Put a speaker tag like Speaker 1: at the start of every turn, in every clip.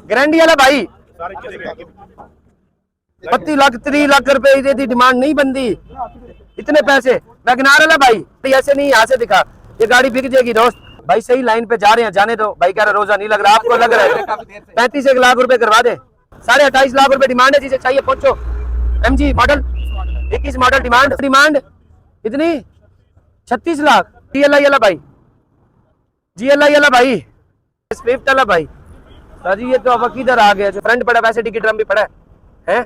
Speaker 1: Guarantee वाला भाई 32 लाख 3 लाख रुपए दी डिमांड नहीं बनती, इतने पैसे। वैगनार वाला भाई ऐसे नहीं, यहाँ से दिखा, ये गाड़ी बिक जाएगी दोस्त। भाई सही लाइन पे जा रहे हैं, जाने दो भाई। कह रहा रोजा नहीं लग रहा, आपको लग रहा है। 35 लाख रुपए करवा दे, 28.5 लाख रुपए डिमांड है, जिसे चाहिए पहुंचो। MG मॉडल 21 मॉडल डिमांड इतनी 36 लाख। GLI वाला भाई, GLI वाला भाई, स्विफ्ट वाला भाई। जी ये तो अब किधर आ गया, जो फ्रंट पड़ा वैसे टिकट ड्रम भी पड़ा है।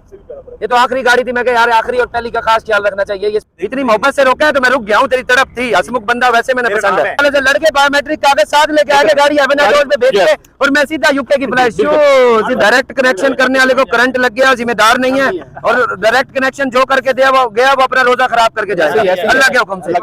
Speaker 1: ये तो आखिरी गाड़ी थी, मैं कहा यार आखिरी और टैली का खास ख्याल रखना चाहिए। ये इतनी मोहब्बत से रोका है तो मैं रुक गया हूँ, तेरी तरफ थी। हसमुख बंदा वैसे मैंने पसंद है। लड़के बायोमेट्रिक कागज साथ लेके आगे गाड़ी रोड पे भेज के, और मैं सीधा यूके की फ्लाइट डायरेक्ट कनेक्शन करने वाले को करंट लग गया, जिम्मेदार नहीं है। और डायरेक्ट कनेक्शन जो करके दिया वो गया, वो अपना रोजा खराब करके जाएगा अल्लाह के हुक्म से।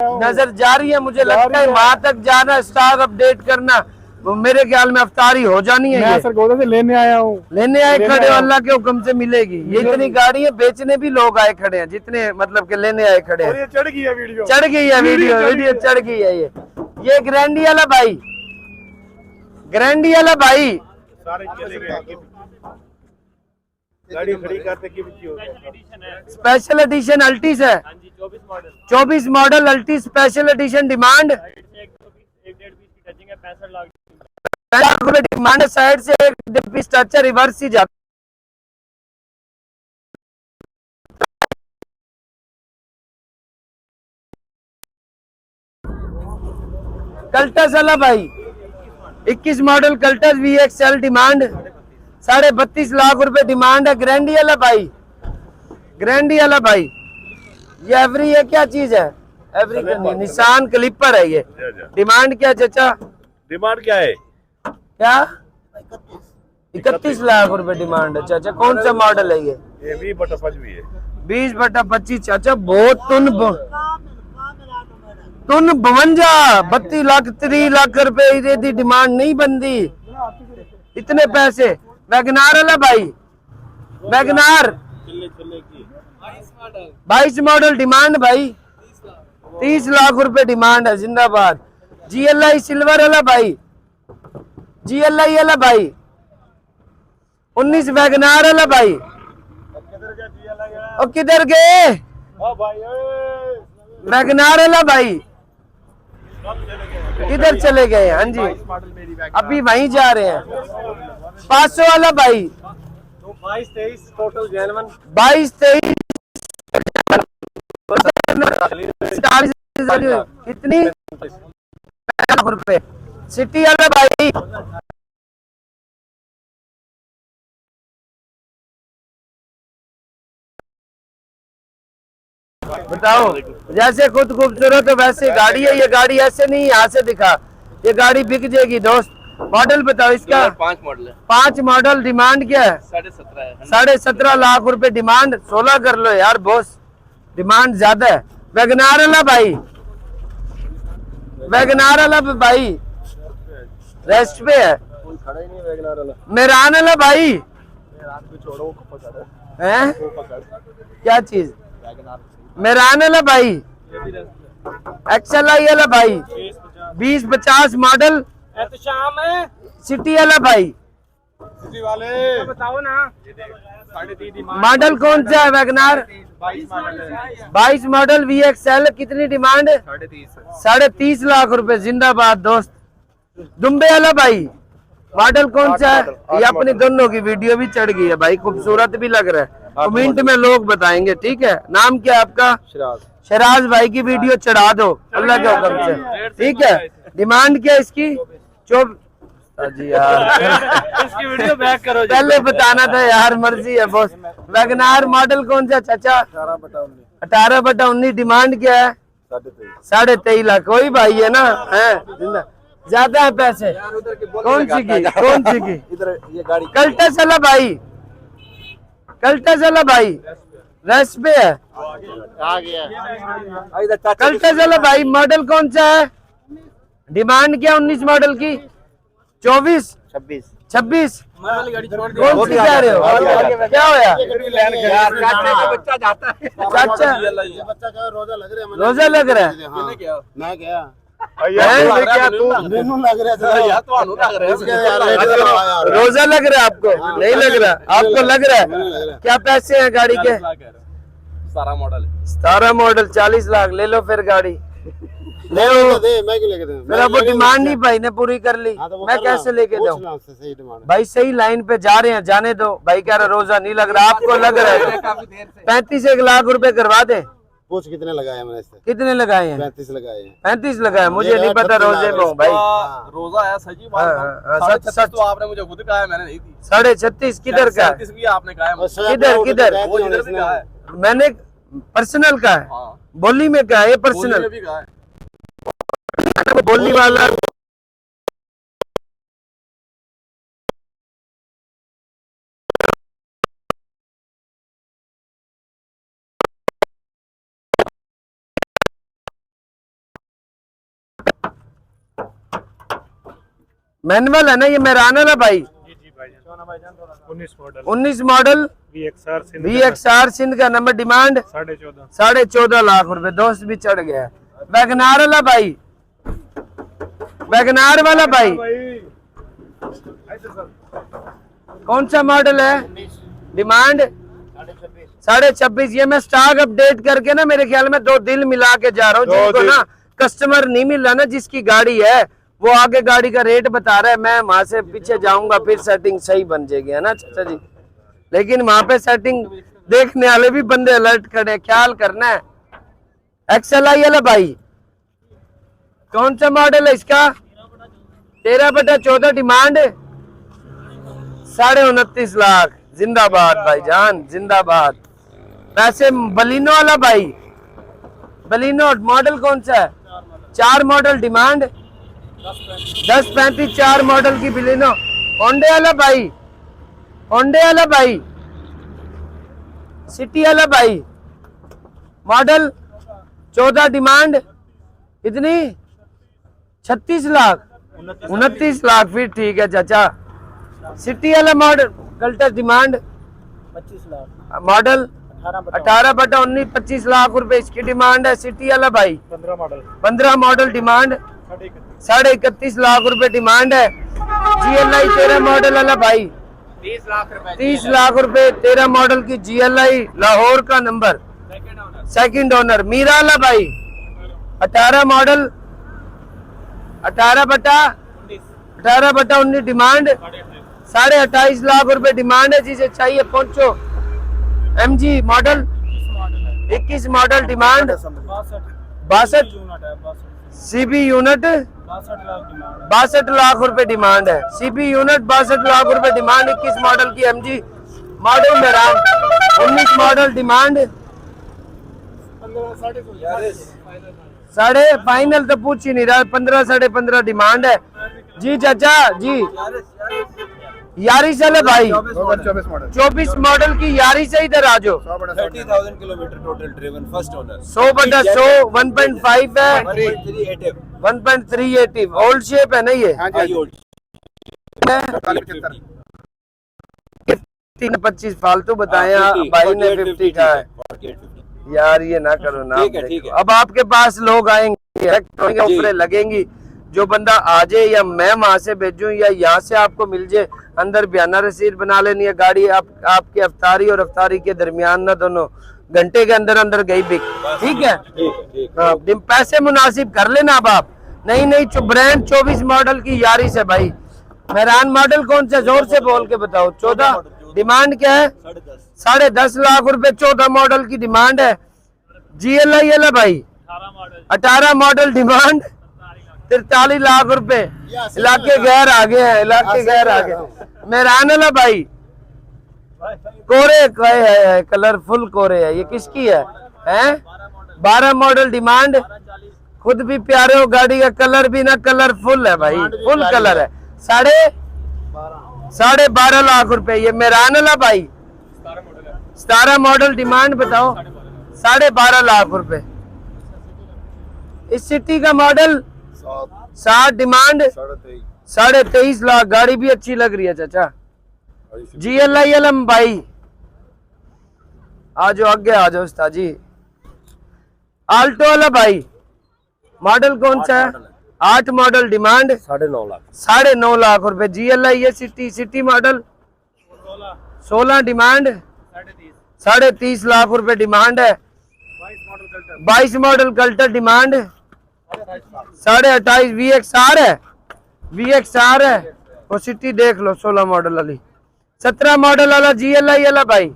Speaker 1: नजर जा रही है, मुझे लगता है वहां तक जाना, स्टॉक अपडेट करना, मेरे ख्याल में अफ्तारी हो जानी है। मैं सरगोदा से लेने आया हूँ, लेने आए खड़े हो, अल्लाह के हुक्म से मिलेगी। ये इतनी गाड़ी है, बेचने भी लोग आए खड़े हैं, जितने मतलब के लेने आए खड़े हैं। चढ़ गई है वीडियो, चढ़ गई है वीडियो चढ़ गई है। ये गारंटी वाला भाई, गारंटी वाला भाई सारे चले गए। गाड़ी खड़ी करते की स्पेशल एडिशन अल्टिस है, 24 model Altis special edition demand 65 lakh रुपए डिमांड। साइड से एक पीस टच रिवर्स ही जाता। कल्टस वाला भाई 21 model Cultus VXL demand 32.5 lakh रुपए डिमांड है। गारंटी वाला भाई, गारंटी वाला भाई। ये एवरी है, क्या चीज है एवरी? निशान क्लिपर है। ये डिमांड क्या चाचा?
Speaker 2: डिमांड क्या है?
Speaker 1: क्या 31 लाख रुपए डिमांड है चाचा। कौन सा मॉडल है ये?
Speaker 2: 20/25 है।
Speaker 1: 20/25 चाचा। बहुत तुन 52 लाख 3 लाख रुपए दी डिमांड नहीं बनती, इतने पैसे। वैगनार वाला भाई, वैगनार 22 मॉडल डिमांड भाई 30 लाख रुपए डिमांड है, जिंदाबाद। GLI सिल्वर वाला भाई, GLI वाला भाई 19 वैगनार वाला भाई। और किधर गए वैगनार वाला भाई, किधर चले गए? हाँ जी अभी वहीं जा रहे हैं। 500 वाला भाई 22-23 टोटल जेनवन 22-23 कितनी लाख रुपए। सिटी वाला भाई बताओ, जैसे खुद खूबसूरत हो वैसे गाड़ी है। ये गाड़ी ऐसे नहीं, यहाँ से दिखा, ये गाड़ी बिक जाएगी दोस्त। मॉडल बताओ इसका? 5 मॉडल है। 5 मॉडल डिमांड क्या है? 17.5 लाख रुपए डिमांड। 16 कर लो यार बॉस, डिमांड ज्यादा है। वैगनार वाला भाई, वैगनार वाला भाई रेस्ट पे है। मेरान वाला भाई है क्या चीज? मेरान वाला भाई, XLI वाला भाई 20-50 मॉडल शाम है। सिटी वाला भाई, सिटी वाले बताओ ना। मॉडल कौन सा है? WagonR 22 model VXL। कितनी डिमांड? 30.5 लाख रुपए, जिंदाबाद दोस्त। दुम्बे वाला भाई मॉडल कौन सा है? ये अपनी दोनों की वीडियो भी चढ़ गई है भाई, खूबसूरत भी लग रहा है। कमेंट में लोग बताएंगे, ठीक है। नाम क्या है आपका? शराज भाई की वीडियो चढ़ा दो अल्लाह के हुक्म से, ठीक है। डिमांड क्या इसकी? जी यार इसकी वीडियो बैक करो, पहले बताना था यार, मर्जी है बॉस। वैगनार मॉडल कौन सा चाचा? 18/19। डिमांड क्या है? 23.5 लाख। कोई भाई है ना, है ज्यादा है पैसे। कौन सी की? कौन सी की? इधर ये गाड़ी कल्टस वाला भाई, कल्टस वाला भाई रेस्ट पे है। आ गया कल्टस वाला भाई। मॉडल कौन सा है? डिमांड क्या 19 मॉडल की? 24 26 26
Speaker 3: गाड़ी छोड़ दी।
Speaker 1: कौन सी कह रहे हो? क्या होया
Speaker 3: बच्चा जाता है।
Speaker 1: चाचा
Speaker 4: ये बच्चा क्या रोजा लग रहा है
Speaker 1: रोजा लग रहा है?
Speaker 4: हाँ, मैं क्या
Speaker 3: मैनू
Speaker 4: लग रहा है
Speaker 3: यार ਤੁਹਾਨੂੰ ਲੱਗ ਰਿਹਾ
Speaker 4: यार
Speaker 1: रोजा लग रहा है आपको? नहीं लग रहा आपको? लग रहा है? क्या पैसे हैं गाड़ी के?
Speaker 3: सारा मॉडल
Speaker 1: 17 मॉडल 40 लाख ले लो फिर गाड़ी ले लो।
Speaker 4: दे मैं क्यों लेके दूं?
Speaker 1: मेरा वो डिमांड नहीं भाई ने पूरी कर ली,
Speaker 4: हाँ, तो वो
Speaker 1: मैं
Speaker 4: करना,
Speaker 1: कैसे लेके
Speaker 4: पूछ
Speaker 1: जाऊं?
Speaker 4: लो उससे सही डिमांड।
Speaker 1: भाई सही लाइन पे जा रहे हैं, जाने दो। भाई कह रहा रोजा नहीं लग रहा, आपको लग रहा है?
Speaker 3: काफी देर से
Speaker 1: 35 लाख रुपए करवा दे।
Speaker 4: पूछ कितने लगाए मैंने इससे?
Speaker 1: कितने लगाए हैं?
Speaker 4: 35 लगाए हैं।
Speaker 1: 35 लगाए, मुझे
Speaker 4: ये
Speaker 1: नहीं
Speaker 4: यार
Speaker 1: पता
Speaker 4: 36
Speaker 1: रोजे में हूँ भाई।
Speaker 3: रोजा है सही बात
Speaker 1: हाँ, हाँ,
Speaker 3: है।
Speaker 1: सच, सच।
Speaker 3: तो आपने मुझे खुद कहा है, मैंने नहीं दी।
Speaker 1: 36.5 किधर का है?
Speaker 3: 37 भी आपने कहा है
Speaker 4: और
Speaker 3: मुझे।
Speaker 4: शायद
Speaker 1: किधर-
Speaker 4: वो
Speaker 1: किधर?
Speaker 4: कहते
Speaker 3: वो
Speaker 4: हैं
Speaker 3: इधर भी
Speaker 4: इसने।
Speaker 3: कहा है।
Speaker 1: मैंने पर्सनल का है,
Speaker 3: हाँ
Speaker 1: बोली में का है, ये
Speaker 3: बोली
Speaker 1: पर्सनल
Speaker 3: में भी कहा है।
Speaker 1: बोली वाला। मैनुअल है ना ये? मेहरान वाला भाई? 19 मॉडल VXR सिंध का नंबर, डिमांड 14.5 लाख रुपए। दोस्त भी चढ़ गया। वैगनार वाला भाई? वैगनार वाला भाई कौन सा मॉडल है? डिमांड 26.5। ये मैं स्टॉक अपडेट करके ना मेरे ख्याल में 2 दिल मिला के जा रहा हूँ, जिनको ना कस्टमर नहीं मिल रहा ना, जिसकी गाड़ी है वो आगे गाड़ी का रेट बता रहा है, मैं वहां से पीछे जाऊंगा, फिर सेटिंग सही बन जाएगी, है ना चाचा जी? लेकिन वहां पे सेटिंग देखने वाले भी बंदे अलर्ट खड़े हैं, ख्याल करना है। XLI वाला भाई कौन सा मॉडल है इसका? 13/14 डिमांड 29.5 लाख। जिंदाबाद भाईजान, जिंदाबाद। वैसे बलिनो वाला भाई, बलिनो मॉडल कौन सा है? 4 मॉडल, डिमांड 10.35। 4 मॉडल की बलिनो। होंडे वाला भाई, होंडे वाला भाई, सिटी वाला भाई, मॉडल 14, डिमांड कितनी? 36 लाख 29 लाख। फिर ठीक है चाचा। सिटी वाला मॉडल कल्टर, डिमांड
Speaker 3: 25 लाख।
Speaker 1: मॉडल 18/19 25 लाख रुपए इसकी डिमांड है। सिटी वाला भाई 15 मॉडल, डिमांड 31.5 लाख रुपए डिमांड है। GLI 13 मॉडल वाला भाई
Speaker 3: 30 लाख रुपए।
Speaker 1: 30 लाख रुपए 13 मॉडल की GLI, लाहौर का नंबर, सेकंड ओनर। मीरा वाला भाई 18 मॉडल 18/19 डिमांड 28.5 लाख रुपए डिमांड है। जिसे चाहिए पहुंचो। MG model 21 model, demand 62। CB unit 62 lakh रुपए डिमांड है। CB यूनिट 62 लाख रुपए डिमांड। 21 मॉडल की MG model Mehran 19 model, demand साढ़े फाइनल तो पूछ ही नहीं रहा, 15 साढ़े 15 डिमांड है। जी चाचा जी, यारी चले भाई 24 मॉडल की यारी से इधर आ जाओ।
Speaker 3: 30,000 kilometre total driven, first owner.
Speaker 1: 100/100 1.5 है,
Speaker 3: 1.3
Speaker 1: 1.380 ओल्ड शेप है ना ये? 25 फालतू बताया भाई ने, 50 का है यार। ये ना करो ना।
Speaker 3: ठीक है।
Speaker 1: अब आपके पास लोग आएंगे, ऑफरें लगेंगी, जो बंदा आ जाए या मैं वहां से भेजूं या यहाँ से आपको मिल जाए, अंदर बयाना रसीद बना लेनी है। गाड़ी आपके अफ्तारी और अफ्तारी के दरमियान ना दोनों घंटे के अंदर अंदर गई बिक। ठीक है, हाँ, पैसे मुनासिब कर लेना अब आप। नहीं ब्रांड 24 मॉडल की यारिस है भाई। मेहरान मॉडल कौन सा? जोर से बोल के बताओ। 14 डिमांड क्या है? 10.5 लाख रुपए 14 मॉडल की डिमांड है। GLI वाला भाई 18 मॉडल, डिमांड 43 लाख रुपए। इलाके गैर आ गए हैं, इलाके गैर आ गए। मेहरान वाला भाई कोरे है, कलरफुल कोरे है। ये किसकी है? 12 मॉडल, डिमांड खुद भी प्यारे हो, गाड़ी का कलर भी ना कलरफुल है भाई, फुल कलर है। 12.5 लाख रुपए। ये मेहरान वाला भाई 17 मॉडल, डिमांड बताओ 12.5 लाख रुपए। इस सिटी का मॉडल 7, डिमांड 23.5 लाख। गाड़ी भी अच्छी लग रही है चाचा। GLI LM भाई आ जाओ, आगे आ जाओ उस्ताद जी। आल्टो वाला भाई मॉडल कौन सा है? 8 मॉडल, डिमांड
Speaker 3: 9.5 लाख।
Speaker 1: 9.5 लाख रुपए। GLI है सिटी मॉडल 16, डिमांड 30.5 लाख रुपए डिमांड है। 22 मॉडल कल्टर, डिमांड 28.5। VXR है, VXR है। वो सिटी देख लो 16 मॉडल वाली। 17 मॉडल वाला GLI वाला भाई,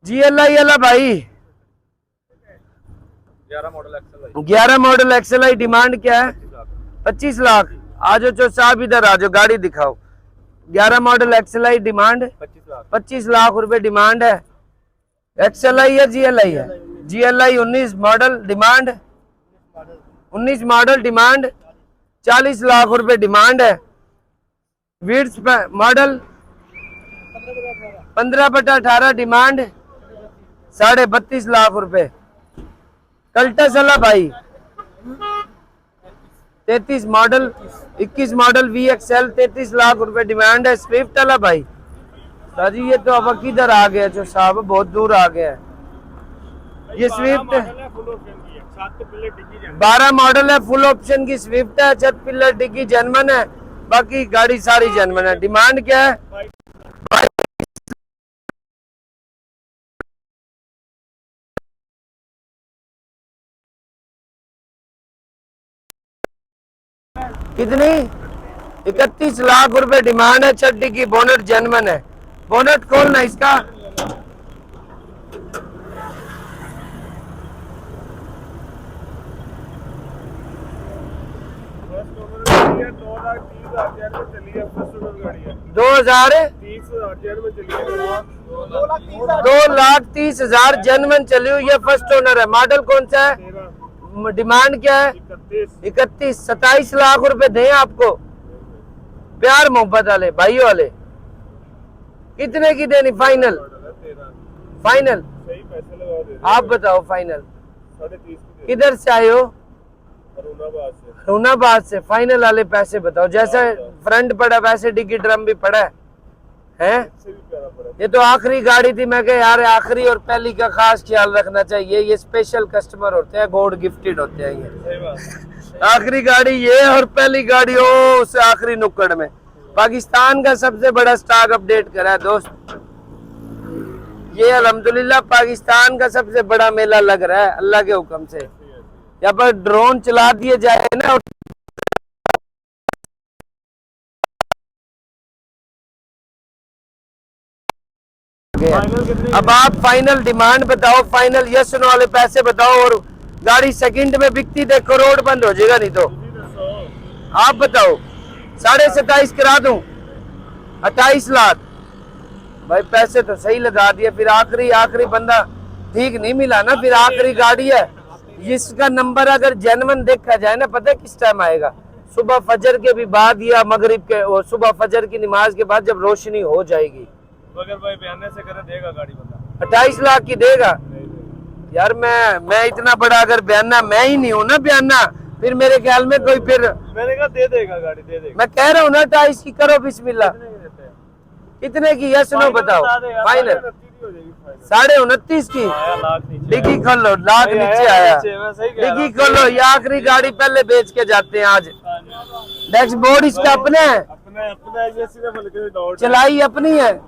Speaker 1: GLI वाला भाई 11 मॉडल XLI, डिमांड क्या है? 25 लाख। आ जाओ चो साहब इधर आ जाओ, गाड़ी दिखाओ। 11 मॉडल XLI, डिमांड 25 लाख रुपए डिमांड है। XLI है GLI है? GLI 19 model, demand 19 model, demand 40 lakh रुपए डिमांड है। विड्स मॉडल 15/18, डिमांड 32.5 लाख रुपए। कल्टस वाला भाई 33 मॉडल 21 मॉडल VXL 33 लाख रुपए डिमांड है। स्विफ्ट वाला भाई दादी ये तो अब किधर आ गया जो साहब, बहुत दूर आ गया है। ये स्विफ्ट 12 मॉडल है, फुल ऑप्शन की स्विफ्ट है। छत पिलर डिग्गी जर्मन है, बाकी गाड़ी सारी जर्मन है। डिमांड क्या है? कितनी? 31 लाख रुपए डिमांड है। छत डिग्गी, बोनट जर्मन है। बोनट खोलना इसका। दो 2,30,000 जर्मन चली हुई है, फर्स्ट ओनर है। मॉडल कौन सा है? डिमांड क्या है? 31। 27 लाख रुपए दें आपको, प्यार मोहब्बत वाले भाइयों वाले। कितने की देनी फाइनल? फाइनल आप बताओ फाइनल। किधर से आए हो? हुनाबाद से। फाइनल वाले पैसे बताओ। जैसा फ्रंट पड़ा वैसे डिग्गी ड्रम भी पड़ा है। ये तो आखिरी गाड़ी थी, मैं कहा यार आखिरी और पहली का खास ख्याल रखना चाहिए। ये स्पेशल कस्टमर होते हैं, गॉड गिफ्टेड होते हैं ये। आखिरी गाड़ी ये और पहली गाड़ी ओ उससे आखिरी नुक्कड़ में। पाकिस्तान का सबसे बड़ा स्टॉक अपडेट करा है दोस्त। ये अल्हम्दुलिल्लाह पाकिस्तान का सबसे बड़ा मेला लग रहा है अल्लाह के हुक्म से। यहाँ पर ड्रोन चला दिए जाए ना, अब आप फाइनल डिमांड बताओ, फाइनल यस नो वाले पैसे बताओ। और गाड़ी सेकंड में बिकती तो करोड़ बंद हो जाएगा, नहीं तो आप बताओ। 27.5 करा दूं? 28 लाख भाई, पैसे तो सही लगा दिए। फिर आखिरी बंदा ठीक नहीं मिला ना, फिर आखिरी गाड़ी है। इसका नंबर अगर जेन्युइन देखा जाए ना, पता है किस टाइम आएगा? सुबह फजर के भी बाद या मगरिब के, और सुबह फजर की नमाज के बाद जब रोशनी हो जाएगी।
Speaker 2: अगर भाई बयाने से करे देगा गाड़ी बंदा।
Speaker 1: 28 लाख की देगा यार। मैं इतना बड़ा अगर बयाना मैं ही नहीं हूँ ना बयाना, फिर मेरे ख्याल में कोई फिर
Speaker 2: मैंने कहा दे देगा गाड़ी, दे देगा।
Speaker 1: मैं कह रहा हूँ ना 28 की करो बिस्मिल्लाह। कितने की यस नो बताओ फाइनल? 29.5 की। डिग्गी खोल लो, लाख नीचे आया। डिग्गी खोल लो, ये आखिरी गाड़ी पहले बेच के जाते हैं आज। डैशबोर्ड इसका अपने है, चलाई अपनी है।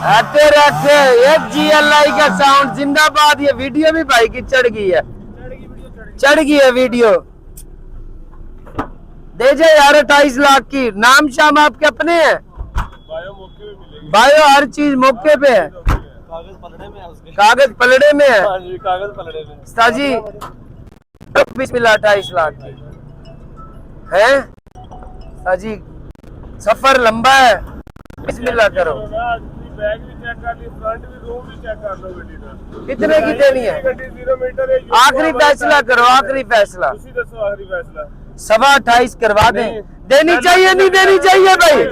Speaker 1: आते रहते ये GLI का साउंड जिंदाबाद। ये वीडियो भी भाई की चढ़ गई है वीडियो। दे जाए यार 28 लाख की। नाम शाम आपके अपने हैं? बायो हर चीज मौके पे है। कागज पलड़े में है। जी बिस्मिल्लाह 28 लाख की है जी। सफर लंबा है, बिस्मिल्लाह करो। कितने की देनी है? आखिरी फैसला करो, आखिरी फैसला। 28.25 करवा दें? देनी चाहिए नहीं देनी चाहिए भाई?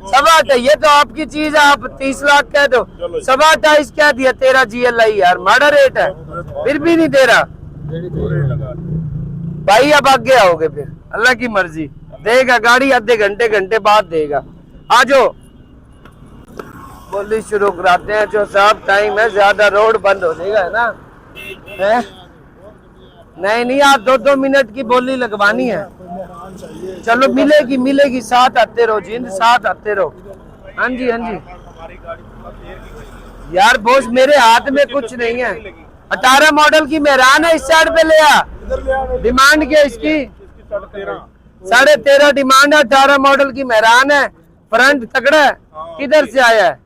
Speaker 1: 28 ये तो आपकी चीज है, आप 30 लाख कह दो। 28.25 क्या दिया? तेरा GLI यार माड़ा रेट है, फिर भी नहीं दे रहा। भाई अब आगे आओगे फिर, अल्लाह की मर्जी, देगा गाड़ी आधे घंटे बाद देगा। आ जाओ, बोली शुरू कराते हैं। जो साहब टाइम है, ज्यादा रोड बंद हो जाएगा, है ना? है? नहीं आप 2-2 मिनट की बोली लगवानी है। चलो मिलेगी, साथ आते रहो जिंद, साथ आते रहो। हाँ जी यार बॉस, मेरे हाथ में कुछ नहीं है। 18 मॉडल की मेहरान है, इस साइड पे ले आ। डिमांड क्या इसकी? 13.5 डिमांड है। 18 मॉडल की मेहरान है, फ्रंट तगड़ा है। किधर से आया है?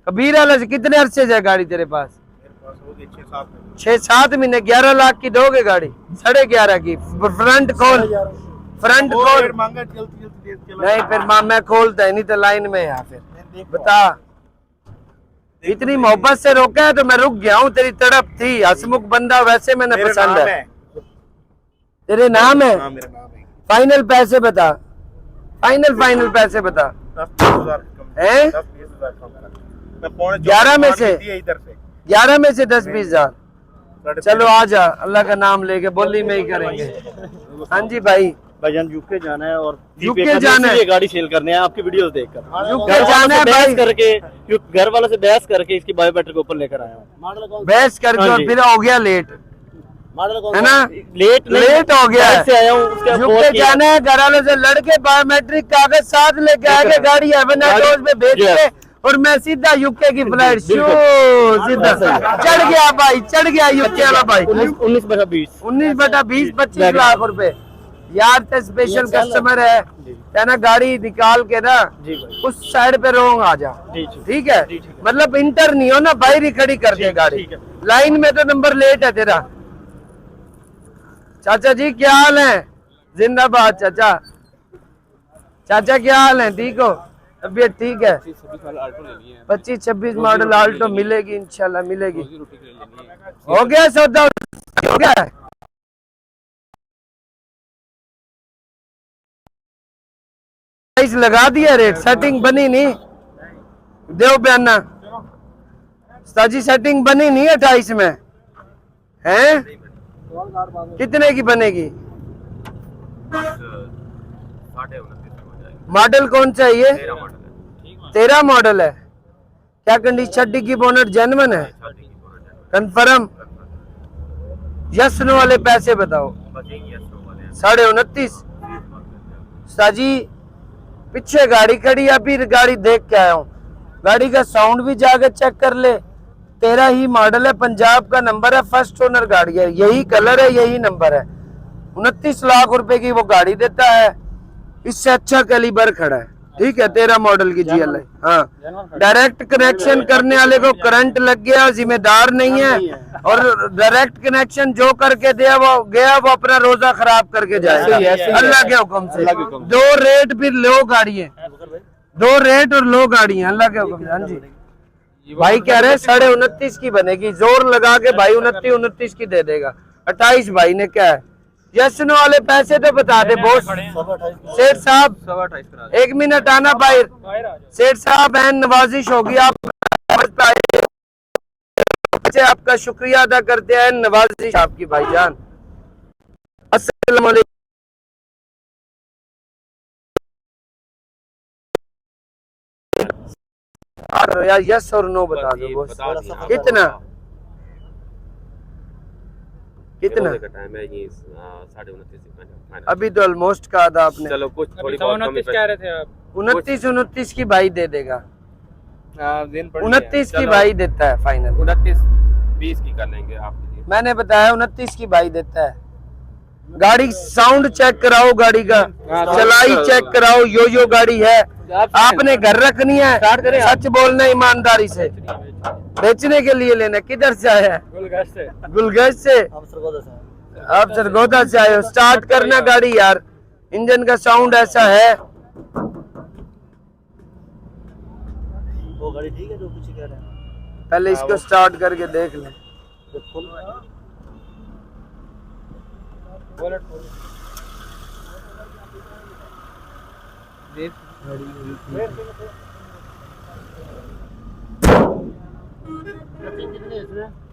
Speaker 1: कबीर वाला से। कितने अरसे से है गाड़ी तेरे पास? 6-7 महीने। 11 लाख की दोगे गाड़ी? 11.5 की। फ्रंट खोल। नहीं फिर मैं खोलता है, नहीं तो लाइन में है। फिर बता, इतनी मोहब्बत से रोका है तो मैं रुक गया हूँ। तेरी तड़प थी, हसमुख बंदा वैसे मैंने पसंद है। तेरे नाम है? फाइनल पैसे बता, फाइनल पैसे बता। 11 में से 10-20 हजार। चलो आ जा, अल्लाह का नाम लेके बोली में ही करेंगे। हाँ जी
Speaker 2: भाईजान यूके जाना है और
Speaker 1: यूके जाना है,
Speaker 2: ये गाड़ी सेल करने है आपकी वीडियोस देखकर।
Speaker 1: यूके जाना है भाई
Speaker 2: करके, घर वालों से बहस करके इसकी बायोमेट्रिक ऊपर लेकर आया हूँ।
Speaker 1: बहस करके और फिर हो गया लेट, है ना? लेट हो गया
Speaker 2: से आया हूँ।
Speaker 1: यूके जाना है, घर वालों से लड़के बायोमेट्रिक कागज साथ लेके आगे गाड़ी एवेनाडोज में भेज के, और मैं सीधा यूके की फ्लाइट सीधा चढ़ गया भाई, चढ़ गया यूके वाला भाई।
Speaker 2: 19/20
Speaker 1: 25 लाख रुपए यार। तो स्पेशल कस्टमर है ना, गाड़ी निकाल के ना उस साइड पे रोंग आ जा, ठीक है? मतलब इंटर नहीं हो ना, बाहर ही खड़ी कर दे गाड़ी। लाइन में तो नंबर लेट है तेरा। चाचा जी क्या हाल है? जिंदाबाद चाचा। चाचा क्या हाल है? ठीक हो? तबीयत ठीक है? 25-26 मॉडल आल्टो मिलेगी, इंशाल्लाह मिलेगी। हो गया सौदा? हो गया? लगा दिया रेट, सेटिंग बनी नहीं? देव बयाना साजी, सेटिंग बनी नहीं 28 में है? कितने की बनेगी? मॉडल कौन सा है ये? 13 मॉडल है। क्या कंडीशन? छड्डी की बोनट जेन्युइन है? कंफर्म? यस नो वाले पैसे बताओ। 29.5 साजी। पीछे गाड़ी खड़ी, अभी गाड़ी देख के आया हूँ। गाड़ी का साउंड भी जाकर चेक कर ले। 13 ही मॉडल है, पंजाब का नंबर है, फर्स्ट ओनर गाड़ी है, यही कलर है, यही नंबर है। 29 लाख रुपए की वो गाड़ी देता है। इससे अच्छा कैलिबर खड़ा है, ठीक है? 13 मॉडल की GLI। हाँ, डायरेक्ट कनेक्शन करने वाले को करंट लग गया, जिम्मेदार नहीं है। और डायरेक्ट कनेक्शन जो करके दिया वो गया, वो अपना रोजा खराब करके जाएगा अल्लाह के हुक्म से। 2 रेट फिर लो गाड़ी है, 2 रेट और लो गाड़ी है अल्लाह के हुक्म से। हाँ जी भाई कह रहे 29.5 की बनेगी, जोर लगा के भाई 29 की दे देगा। 28 भाई ने क्या है? यशनो वाले पैसे तो बता दे बॉस। सेठ साहब 1 मिनट आना भाई। सेठ साहब एन नवाजिश होगी, आप आपका शुक्रिया अदा करते हैं, नवाजिश आपकी भाईजान। अस्सलाम वालेकुम। यार यस और नो बता दो बॉस। कितना कितना
Speaker 5: टाइम है? ये 29.5
Speaker 1: अभी तो ऑलमोस्ट कहा था आपने।
Speaker 5: चलो कुछ थोड़ी बहुत कम
Speaker 2: कह रहे थे आप।
Speaker 1: 29 की भाई दे देगा। 29 की भाई देता है फाइनल।
Speaker 5: 29-20 की कर लेंगे आपके लिए।
Speaker 1: मैंने बताया 29 की भाई देता है। गाड़ी साउंड चेक कराओ, गाड़ी का चलाई चेक कराओ, यो गाड़ी है। आपने घर रखनी है, सच बोलना ईमानदारी से। बेचने के लिए लेना। किधर से आया है? गुलगश से। आप सरगोदा से आए हो। स्टार्ट करना गाड़ी यार, इंजन का साउंड ऐसा है।
Speaker 2: वो गाड़ी ठीक है जो कुछ कह रहे हैं।
Speaker 1: पहले इसको स्टार्ट करके देख ले।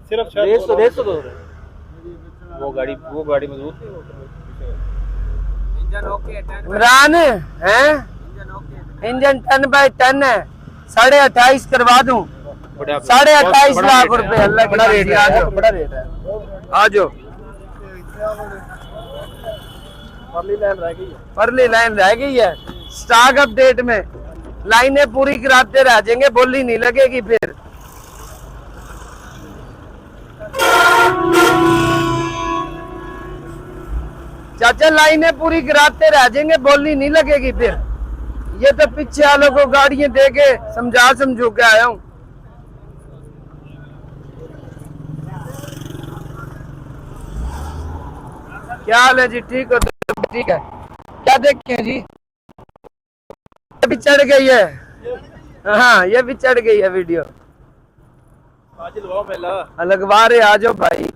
Speaker 2: सिर्फ 150 दो।
Speaker 5: वो गाड़ी मजबूत है।
Speaker 3: इंजन ओके,
Speaker 1: इमरान है, इंजन 10x10 है, 28.5 करवा दूं, 28.5 लाख रुपए। अल्लाह की मर्जी, आ जाओ, बड़ा रेट है, आ जाओ। परली लाइन रह गई है, स्टॉक अपडेट में लाइनें पूरी कराते रह जाएंगे, बोली नहीं लगेगी फिर। चाचा लाइनें पूरी कराते रह जाएंगे, बोली नहीं लगेगी फिर। ये तो पीछे वालों को गाड़ियां दे के समझो के आया हूँ। क्या हाल है जी? ठीक हो? तो ठीक है। क्या देखें जी? ये भी चढ़ गई है, हाँ ये भी चढ़ गई है वीडियो। लगवा रहे, आ जाओ भाई।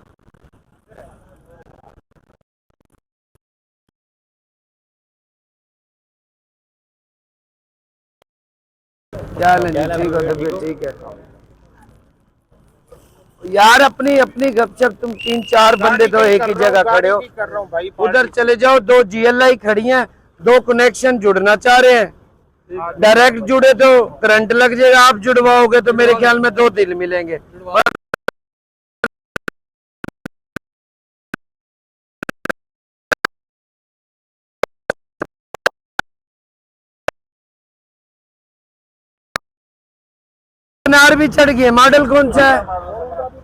Speaker 1: क्या हाल है जी? ठीक हो? तबीयत ठीक है यार? अपनी अपनी गपशप, तुम 3-4 बंदे तो एक ही जगह खड़े हो। उधर चले जाओ, 2 GLI खड़ी हैं, 2 कनेक्शन जुड़ना चाह रहे हैं। डायरेक्ट जुड़े तो करंट लग जाएगा, आप जुड़वाओगे तो मेरे ख्याल में 2 दिन मिलेंगे। नार भी चढ़ गई है। मॉडल कौन सा है?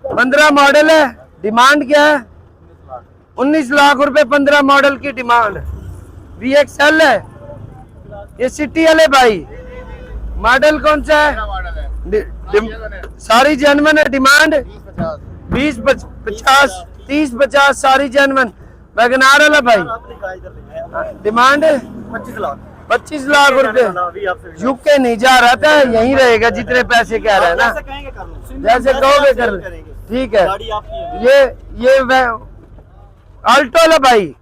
Speaker 1: 15 मॉडल है। डिमांड क्या है? 19 लाख रुपए 15 मॉडल की डिमांड। VXL है ये, सिटी वाले भाई। मॉडल कौन सा है? सारी जेन्युइन है। डिमांड 20-50 30-50 सारी जेन्युइन। वैगनार वाला भाई डिमांड 25 लाख रुपए। यूके नहीं जा रहा था, यहीं रहेगा जितने पैसे कह रहे हैं ना, जैसे कहोगे कर। ठीक है। ये अल्टो वाला भाई,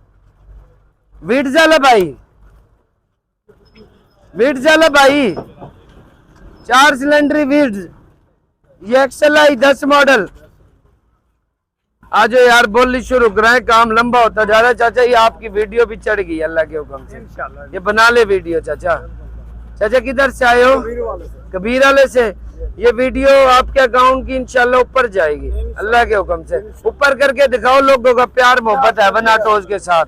Speaker 1: विड्स वाला भाई, विड्स वाला भाई, 4 सिलेंडरी विड्स। ये XLI 10 मॉडल। आज यार बोली शुरू कराए, काम लंबा होता जा रहा है। चाचा ये आपकी वीडियो भी चढ़ गई अल्लाह के हुक्म से, ये बना ले वीडियो। चाचा किधर से आए हो? कबीर वाले से। ये वीडियो आपके अकाउंट की इंशाल्लाह ऊपर जाएगी अल्लाह के हुक्म से। ऊपर करके दिखाओ, लोगों का प्यार मोहब्बत है बनाटोज के साथ।